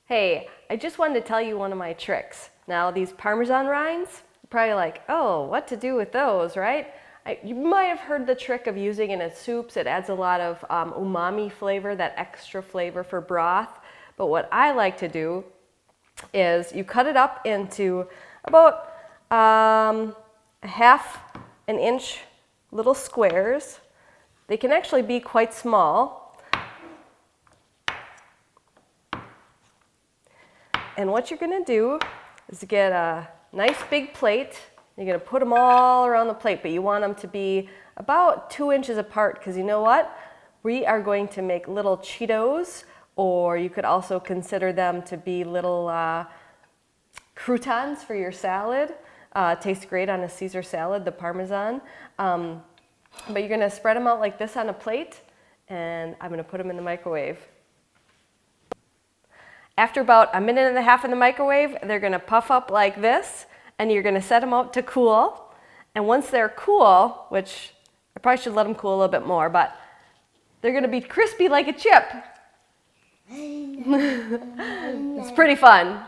Hey, I just wanted to tell you one of my tricks. Now, these Parmesan rinds, you're probably like, oh, what to do with those, right? You might have heard the trick of using it in soups. It adds a lot of umami flavor, that extra flavor for broth. But what I like to do is you cut it up into about a half an inch little squares. They can actually be quite small. And what you're going to do is get a nice big plate. You're going to put them all around the plate, but you want them to be about 2 inches apart because you know what? We are going to make little Cheetos, or you could also consider them to be little croutons for your salad. Tastes great on a Caesar salad, the Parmesan. But you're going to spread them out like this on a plate, and I'm going to put them in the microwave. After about a minute and a half in the microwave, they're going to puff up like this, and you're going to set them out to cool. And once they're cool, which I probably should let them cool a little bit more, but they're going to be crispy like a chip. It's pretty fun.